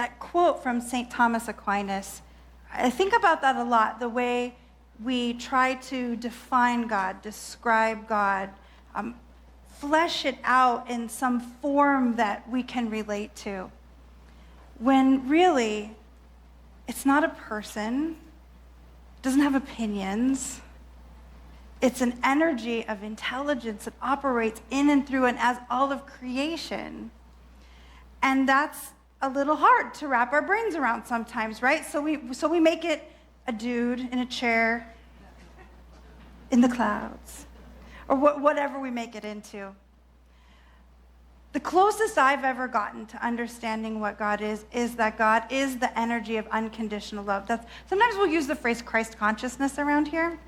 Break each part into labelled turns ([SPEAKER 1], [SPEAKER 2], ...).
[SPEAKER 1] that quote from St. Thomas Aquinas, I think about that a lot, the way we try to define God, describe God, flesh it out in some form that we can relate to. When really, it's not a person, it doesn't have opinions. It's an energy of intelligence that operates in and through and as all of creation. And that's a little hard to wrap our brains around sometimes, right? So we make it a dude in a chair in the clouds, or whatever we make it into. The closest I've ever gotten to understanding what God is that God is the energy of unconditional love. Sometimes we'll use the phrase Christ consciousness around here,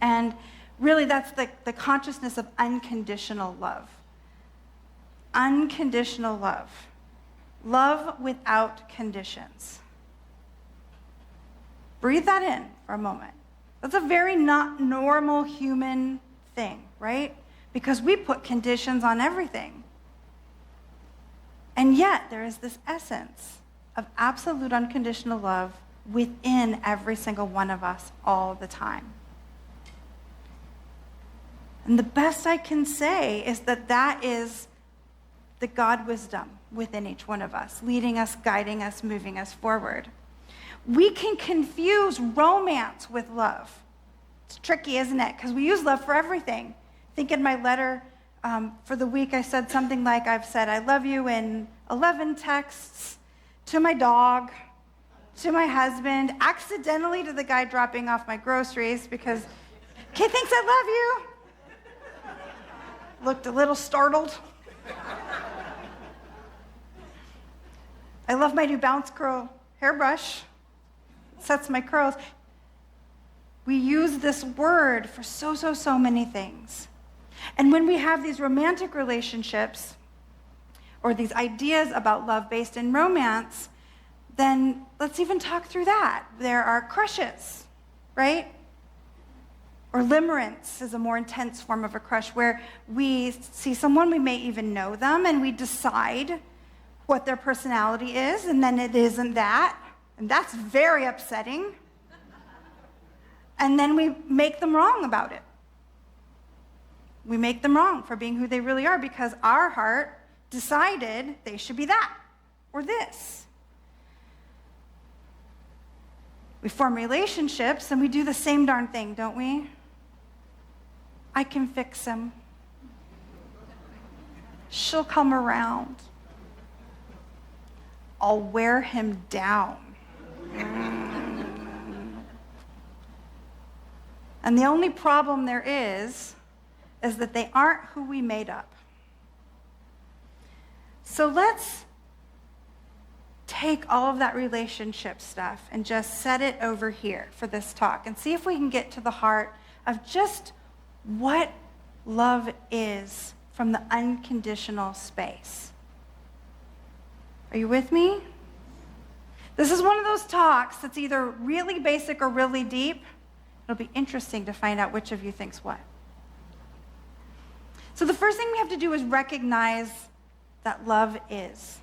[SPEAKER 1] and really that's the consciousness of unconditional love. Unconditional love. Love without conditions. Breathe that in for a moment. That's a very not normal human thing, right? Because we put conditions on everything. And yet, there is this essence of absolute unconditional love within every single one of us all the time. And the best I can say is that is the God wisdom within each one of us, leading us, guiding us, moving us forward. We can confuse romance with love. It's tricky, isn't it? Because we use love for everything. I think in my letter for the week, I said something like, I've said, I love you in 11 texts, to my dog, to my husband, accidentally to the guy dropping off my groceries because kid thinks I love you. Looked a little startled. I love my new Bounce Curl hairbrush. It sets my curls. We use this word for so many things. And when we have these romantic relationships or these ideas about love based in romance, then let's even talk through that. There are crushes, right? Or limerence is a more intense form of a crush where we see someone, we may even know them, and we decide what their personality is, and then it isn't that, and that's very upsetting. And then we make them wrong about it. We make them wrong for being who they really are because our heart decided they should be that or this. We form relationships and we do the same darn thing, don't we? I can fix him. She'll come around. I'll wear him down. And the only problem there is that they aren't who we made up. So let's take all of that relationship stuff and just set it over here for this talk and see if we can get to the heart of just what love is from the unconditional space. Are you with me? This is one of those talks that's either really basic or really deep. It'll be interesting to find out which of you thinks what. So the first thing we have to do is recognize that love is.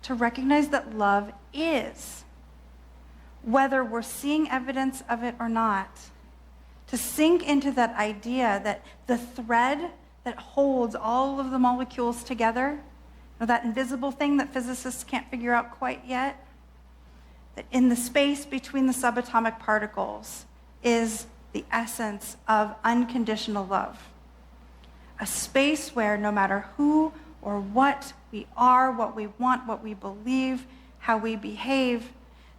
[SPEAKER 1] To recognize that love is. Whether we're seeing evidence of it or not. To sink into that idea that the thread that holds all of the molecules together, that invisible thing that physicists can't figure out quite yet, that in the space between the subatomic particles is the essence of unconditional love. A space where no matter who or what we are, what we want, what we believe, how we behave,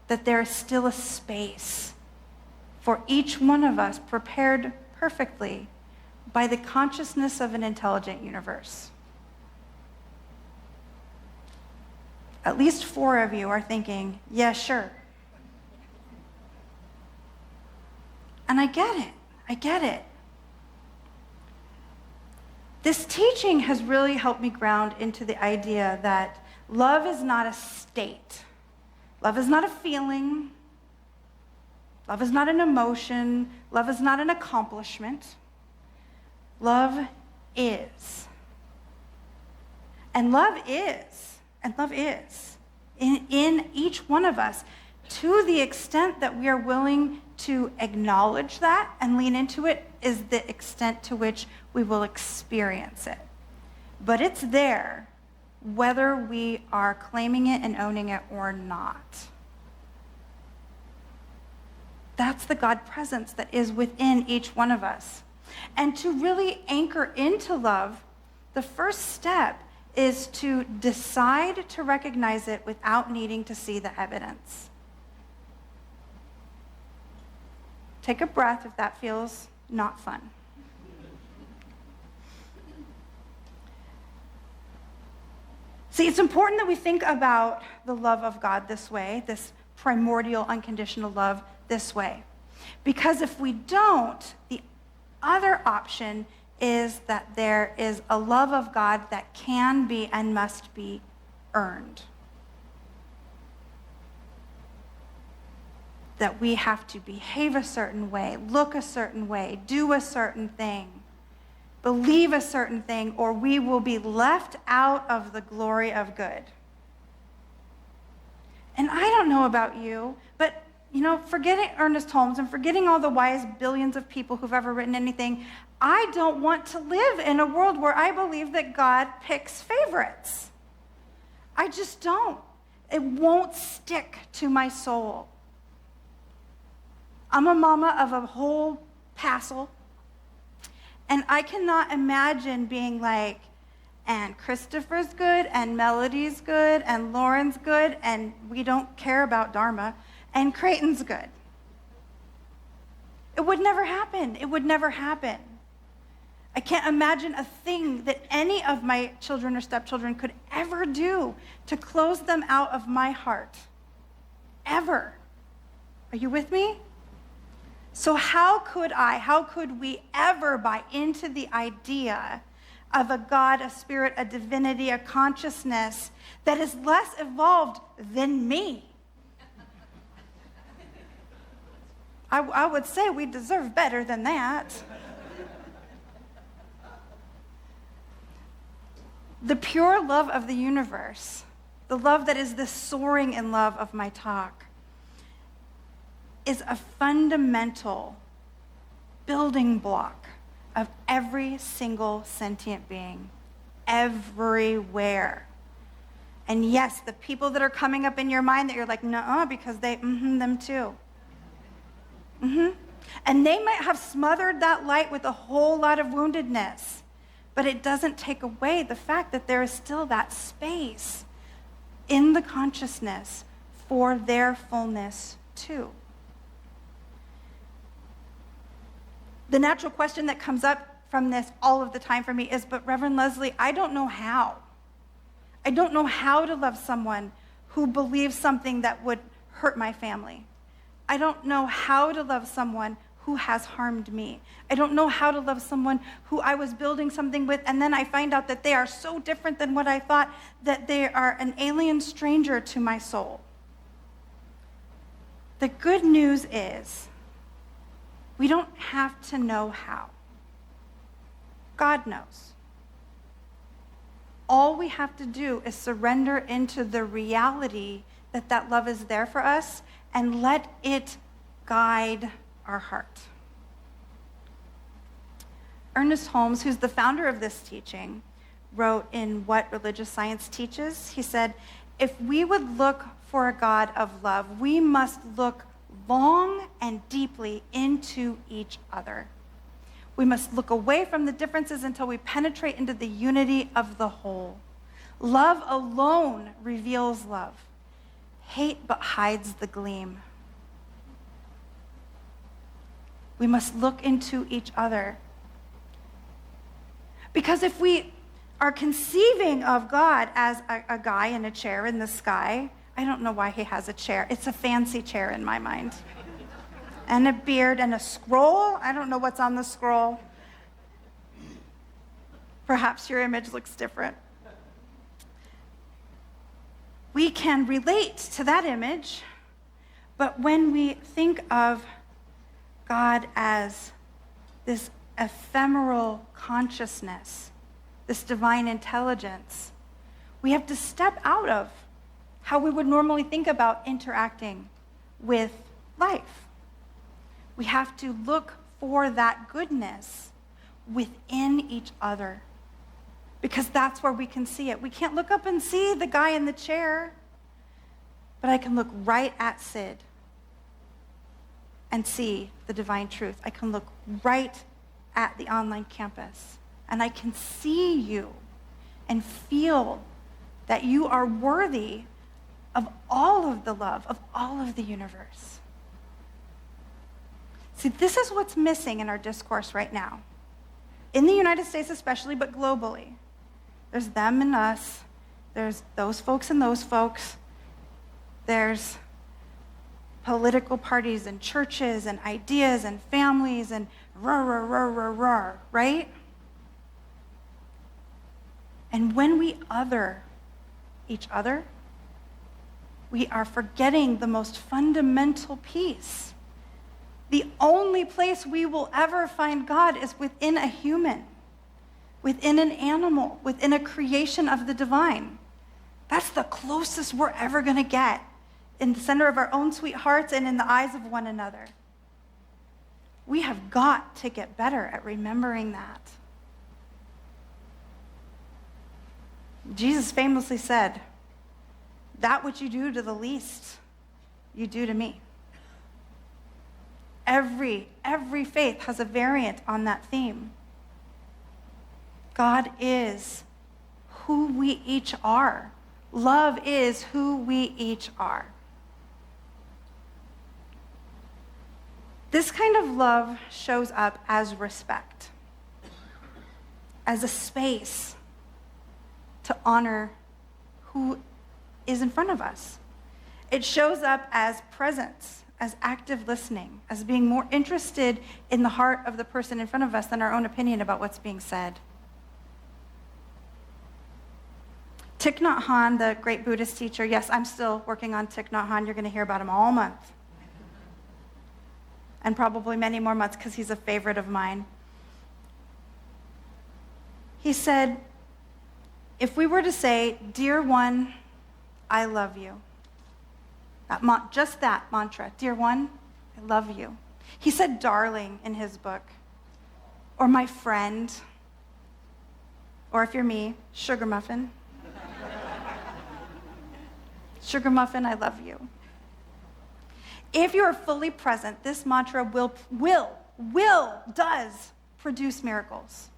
[SPEAKER 1] that there is still a space for each one of us prepared perfectly by the consciousness of an intelligent universe. At least 4 of you are thinking, yeah, sure. And I get it. This teaching has really helped me ground into the idea that love is not a state. Love is not a feeling. Love is not an emotion. Love is not an accomplishment. Love is. And love is in each one of us. To the extent that we are willing to acknowledge that and lean into it is the extent to which we will experience it. But it's there, whether we are claiming it and owning it or not. That's the God presence that is within each one of us. And to really anchor into love, the first step is to decide to recognize it without needing to see the evidence. Take a breath if that feels not fun. See, it's important that we think about the love of God this way, this primordial, unconditional love this way. Because if we don't, the other option is that there is a love of God that can be and must be earned. That we have to behave a certain way, look a certain way, do a certain thing, believe a certain thing, or we will be left out of the glory of good. And I don't know about you, but forgetting Ernest Holmes and forgetting all the wise billions of people who've ever written anything, I don't want to live in a world where I believe that God picks favorites. I just don't. It won't stick to my soul. I'm a mama of a whole passel, and I cannot imagine being like, and Christopher's good, and Melody's good, and Lauren's good, and we don't care about Dharma, and Creighton's good. It would never happen. It would never happen. I can't imagine a thing that any of my children or stepchildren could ever do to close them out of my heart. Ever. Are you with me? So how could we ever buy into the idea of a God, a spirit, a divinity, a consciousness that is less evolved than me? I would say we deserve better than that. The pure love of the universe, the love that is the soaring in love of my talk, is a fundamental building block of every single sentient being, everywhere. And yes, the people that are coming up in your mind that you're like, nuh-uh, because they, them too. And they might have smothered that light with a whole lot of woundedness, but it doesn't take away the fact that there is still that space in the consciousness for their fullness too. The natural question that comes up from this all of the time for me is, but Reverend Leslie, I don't know how. I don't know how to love someone who believes something that would hurt my family. I don't know how to love someone who has harmed me. I don't know how to love someone who I was building something with, and then I find out that they are so different than what I thought, that they are an alien stranger to my soul. The good news is, we don't have to know how. God knows. All we have to do is surrender into the reality that that love is there for us and let it guide our heart. Ernest Holmes, who's the founder of this teaching, wrote in What Religious Science Teaches, he said, if we would look for a God of love, we must look long and deeply into each other. We must look away from the differences until we penetrate into the unity of the whole. Love alone reveals love. Hate but hides the gleam. We must look into each other. Because if we are conceiving of God as a guy in a chair in the sky, I don't know why he has a chair. It's a fancy chair in my mind. And a beard and a scroll. I don't know what's on the scroll. Perhaps your image looks different. We can relate to that image, but when we think of God as this ephemeral consciousness, this divine intelligence, we have to step out of how we would normally think about interacting with life. We have to look for that goodness within each other, because that's where we can see it. We can't look up and see the guy in the chair, but I can look right at Sid and see the divine truth. I can look right at the online campus, and I can see you and feel that you are worthy of all of the love of all of the universe. See, this is what's missing in our discourse right now. In the United States especially, but globally. There's them and us. There's those folks and those folks. There's political parties and churches and ideas and families and right? And when we other each other, we are forgetting the most fundamental piece. The only place we will ever find God is within a human, within an animal, within a creation of the divine. That's the closest we're ever going to get, in the center of our own sweet hearts and in the eyes of one another. We have got to get better at remembering that. Jesus famously said, "That which you do to the least, you do to me." Every faith has a variant on that theme. God is who we each are. Love is who we each are. This kind of love shows up as respect, as a space to honor who is in front of us. It shows up as presence, as active listening, as being more interested in the heart of the person in front of us than our own opinion about what's being said. Thich Nhat Hanh, the great Buddhist teacher, yes, I'm still working on Thich Nhat Hanh. You're going to hear about him all month. And probably many more months, because he's a favorite of mine. He said, if we were to say, "Dear one, I love you," just that mantra, "Dear one, I love you." He said "darling" in his book, or "my friend," or if you're me, "sugar muffin." "Sugar muffin, I love you." If you are fully present, this mantra does produce miracles.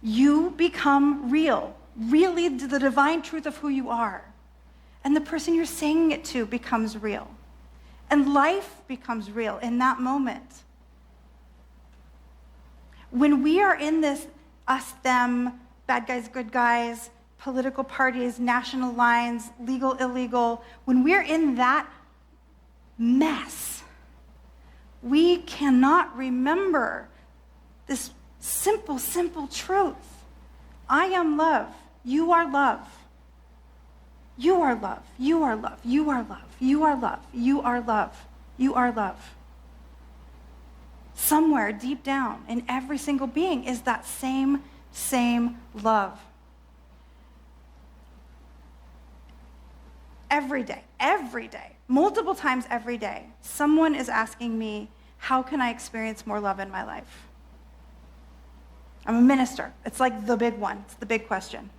[SPEAKER 1] You become real, really the divine truth of who you are. And the person you're saying it to becomes real. And life becomes real in that moment. When we are in this us, them, bad guys, good guys, political parties, national lines, legal, illegal, when we're in that mess, we cannot remember this simple truth. I am love. You are love. You are love. You are love. You are love. You are love. You are love. You are love. Somewhere deep down in every single being is that same love. Every day, multiple times every day, someone is asking me, how can I experience more love in my life? I'm a minister. It's like the big one. It's the big question.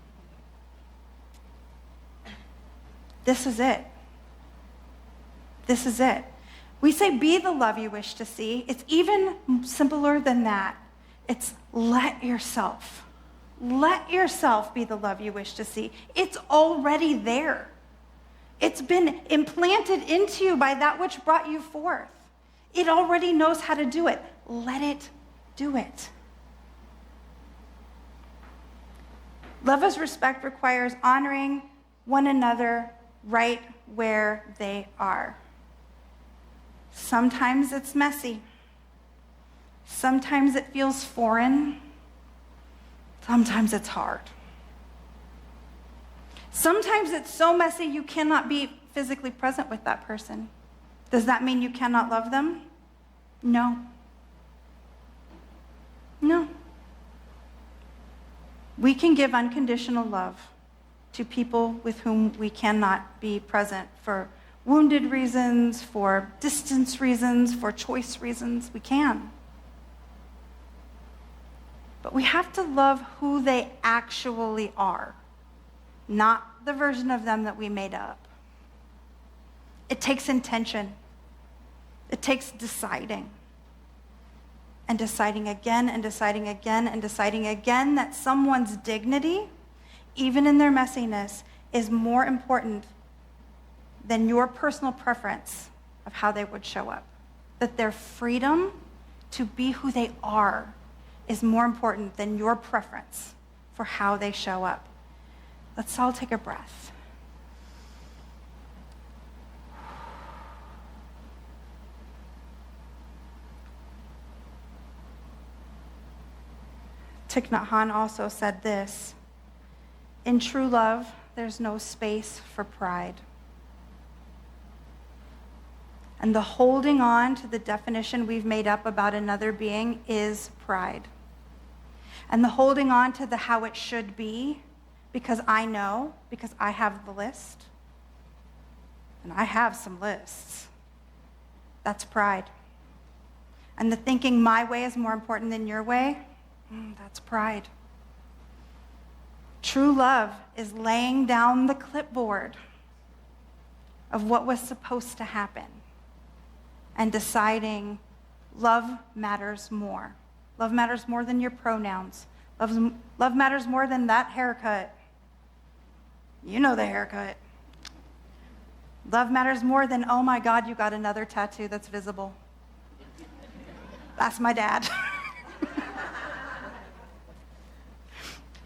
[SPEAKER 1] This is it. This is it. We say, be the love you wish to see. It's even simpler than that. It's let yourself be the love you wish to see. It's already there. It's been implanted into you by that which brought you forth. It already knows how to do it. Let it do it. Love as respect requires honoring one another right where they are. Sometimes it's messy. Sometimes it feels foreign. Sometimes it's hard. Sometimes it's so messy you cannot be physically present with that person. Does that mean you cannot love them? No. No. We can give unconditional love to people with whom we cannot be present for wounded reasons, for distance reasons, for choice reasons. We can. But we have to love who they actually are, not the version of them that we made up. It takes intention. It takes deciding. And deciding again and deciding again and deciding again that someone's dignity, even in their messiness, is more important than your personal preference of how they would show up. That their freedom to be who they are is more important than your preference for how they show up. Let's all take a breath. Thich Nhat Hanh also said this: in true love, there's no space for pride. And the holding on to the definition we've made up about another being is pride. And the holding on to the how it should be, because I know, because I have the list, and I have some lists, that's pride. And the thinking my way is more important than your way, that's pride. True love is laying down the clipboard of what was supposed to happen and deciding love matters more. Love matters more than your pronouns. Love matters more than that haircut. You know the haircut. Love matters more than, oh my God, you got another tattoo that's visible. That's my dad.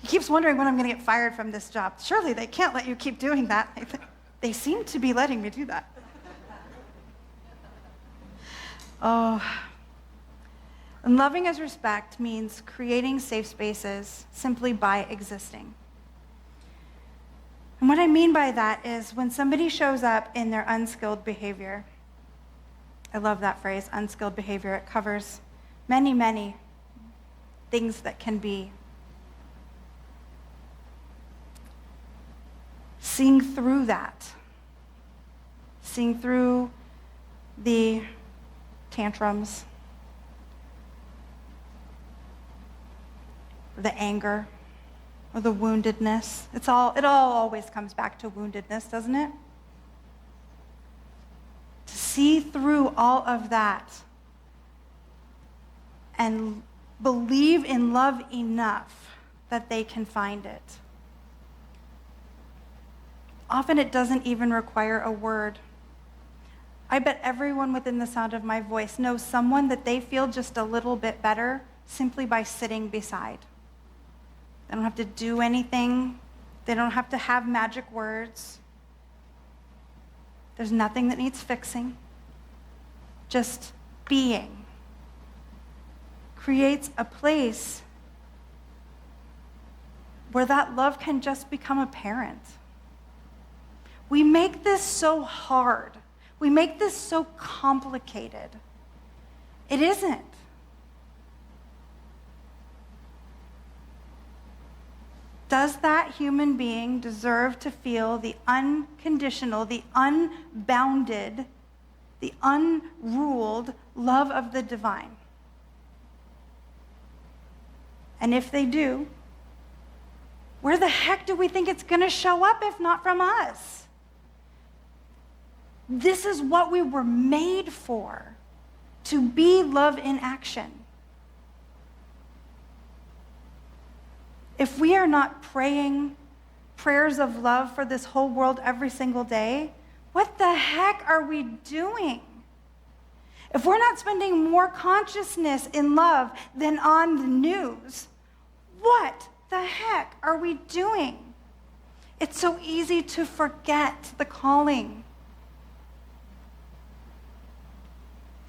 [SPEAKER 1] He keeps wondering when I'm going to get fired from this job. Surely they can't let you keep doing that. They seem to be letting me do that. Oh. And loving as respect means creating safe spaces simply by existing. And what I mean by that is when somebody shows up in their unskilled behavior, I love that phrase, unskilled behavior. It covers many, many things that can be. Seeing through that, seeing through the tantrums, or the anger, or the woundedness. It all always comes back to woundedness, doesn't it? To see through all of that and believe in love enough that they can find it. Often it doesn't even require a word. I bet everyone within the sound of my voice knows someone that they feel just a little bit better simply by sitting beside. They don't have to do anything. They don't have to have magic words. There's nothing that needs fixing. Just being creates a place where that love can just become apparent. We make this so hard. We make this so complicated. It isn't. Does that human being deserve to feel the unconditional, the unbounded, the unruled love of the divine? And if they do, where the heck do we think it's going to show up if not from us? This is what we were made for, to be love in action. If we are not praying prayers of love for this whole world every single day, what the heck are we doing? If we're not spending more consciousness in love than on the news, what the heck are we doing? It's so easy to forget the calling.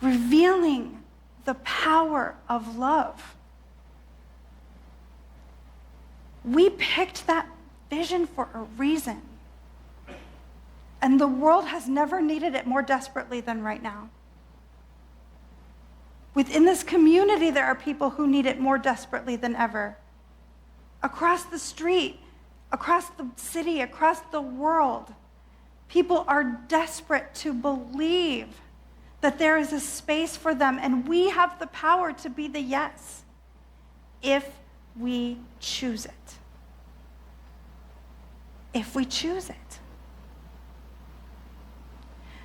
[SPEAKER 1] Revealing the power of love. We picked that vision for a reason. And the world has never needed it more desperately than right now. Within this community, there are people who need it more desperately than ever. Across the street, across the city, across the world. People are desperate to believe that there is a space for them, and we have the power to be the yes if we choose it. If we choose it.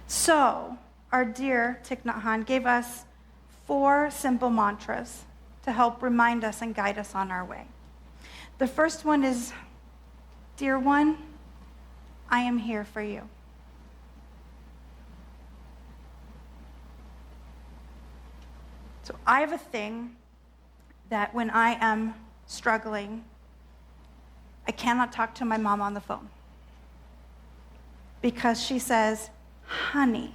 [SPEAKER 1] So, our dear Thich Nhat Hanh gave us 4 simple mantras to help remind us and guide us on our way. The first one is, dear one, I am here for you. So I have a thing that when I am struggling, I cannot talk to my mom on the phone because she says, honey,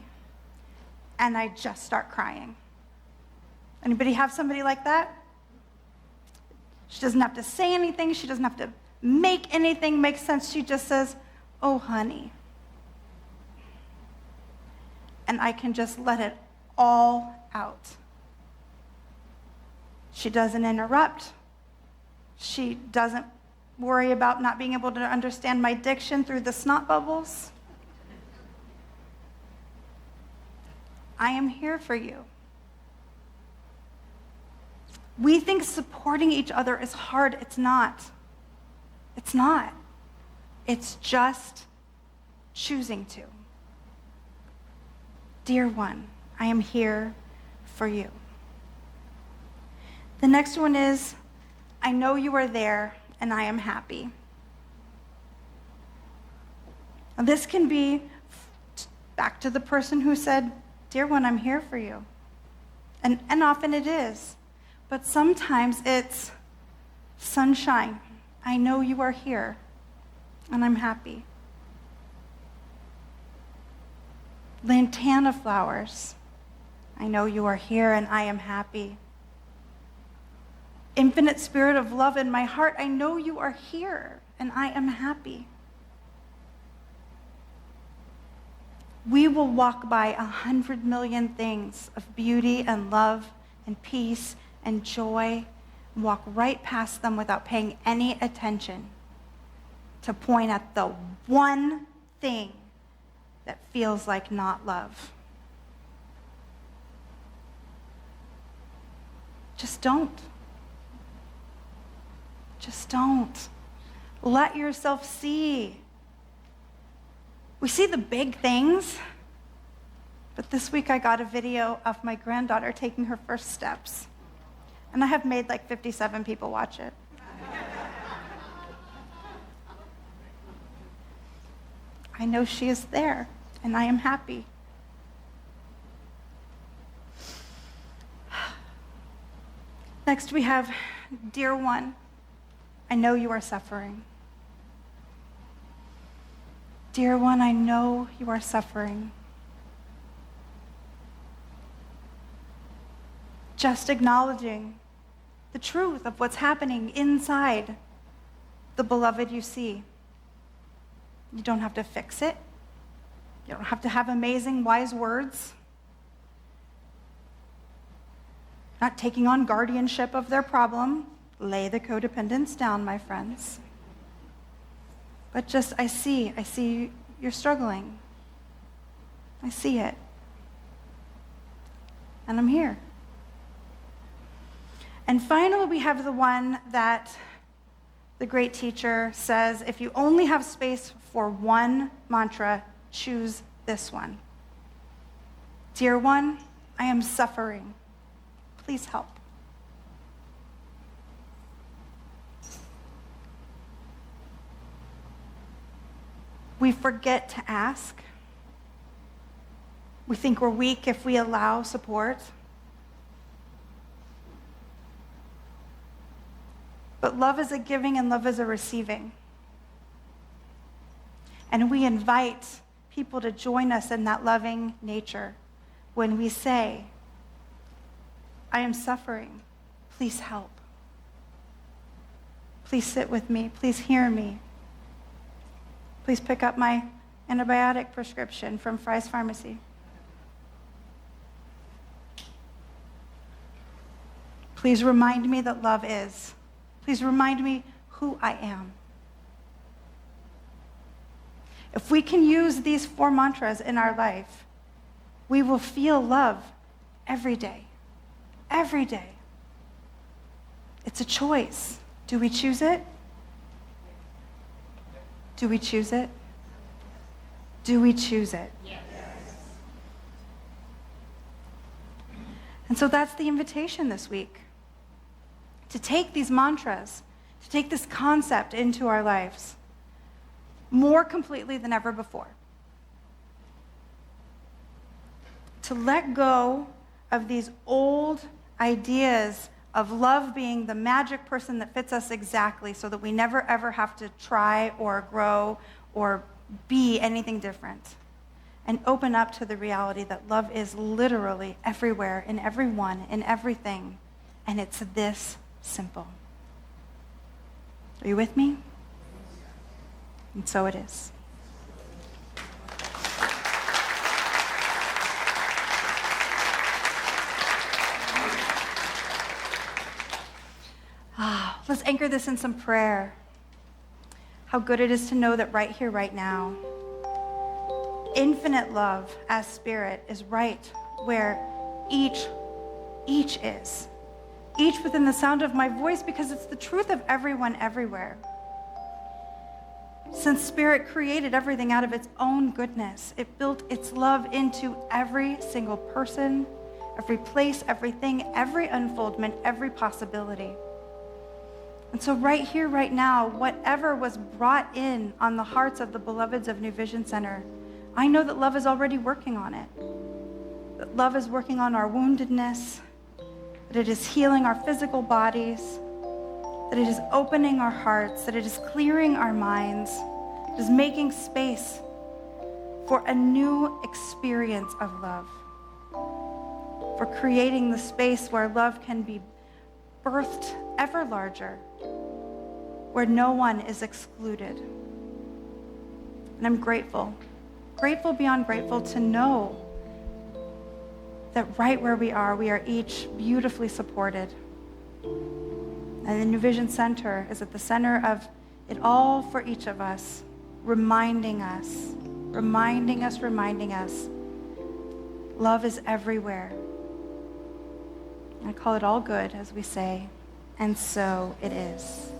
[SPEAKER 1] and I just start crying. Anybody have somebody like that? She doesn't have to say anything. She doesn't have to make anything make sense. She just says, oh, honey. And I can just let it all out. She doesn't interrupt. She doesn't worry about not being able to understand my diction through the snot bubbles. I am here for you. We think supporting each other is hard. It's not. It's not. It's just choosing to. Dear one, I am here for you. The next one is, I know you are there and I am happy. Now this can be back to the person who said, dear one, I'm here for you. And often it is. But sometimes it's sunshine. I know you are here, and I'm happy. Lantana flowers. I know you are here, and I am happy. Infinite spirit of love in my heart. I know you are here, and I am happy. We will walk by 100 million things of beauty and love and peace and joy, and walk right past them without paying any attention to point at the one thing that feels like not love. Just don't. Just don't. Let yourself see. We see the big things, but this week I got a video of my granddaughter taking her first steps. And I have made like 57 people watch it. I know she is there, and I am happy. Next we have, dear one, I know you are suffering. Dear one, I know you are suffering. Just acknowledging the truth of what's happening inside the beloved you see. You don't have to fix it. You don't have to have amazing, wise words. Not taking on guardianship of their problem. Lay the codependence down, my friends. But just, I see you're struggling. I see it. And I'm here. And finally, we have the one that the great teacher says, if you only have space for one mantra, choose this one. Dear one, I am suffering. Please help. We forget to ask. We think we're weak if we allow support. But love is a giving and love is a receiving. And we invite people to join us in that loving nature when we say, I am suffering. Please help. Please sit with me. Please hear me. Please pick up my antibiotic prescription from Fry's Pharmacy. Please remind me that love is. Please remind me who I am. If we can use these 4 mantras in our life, we will feel love every day. Every day. It's a choice. Do we choose it? Do we choose it? Do we choose it?
[SPEAKER 2] Yes.
[SPEAKER 1] And so that's the invitation this week. To take these mantras, to take this concept into our lives more completely than ever before. To let go of these old ideas of love being the magic person that fits us exactly, so that we never ever have to try or grow or be anything different. And open up to the reality that love is literally everywhere, in everyone, in everything. And it's this simple. Are you with me? And so it is. Let's anchor this in some prayer. How good it is to know that right here, right now, infinite love as spirit is right where each is. Each within the sound of my voice, because it's the truth of everyone everywhere. Since spirit created everything out of its own goodness, it built its love into every single person, every place, everything, every unfoldment, every possibility. And so right here, right now, whatever was brought in on the hearts of the beloveds of New Vision Center, I know that love is already working on it. That love is working on our woundedness, that it is healing our physical bodies, that it is opening our hearts, that it is clearing our minds, it is making space for a new experience of love, for creating the space where love can be birthed ever larger, where no one is excluded. And I'm grateful beyond grateful to know that right where we are each beautifully supported. And the New Vision Center is at the center of it all for each of us, reminding us, love is everywhere. I call it all good, as we say, and so it is.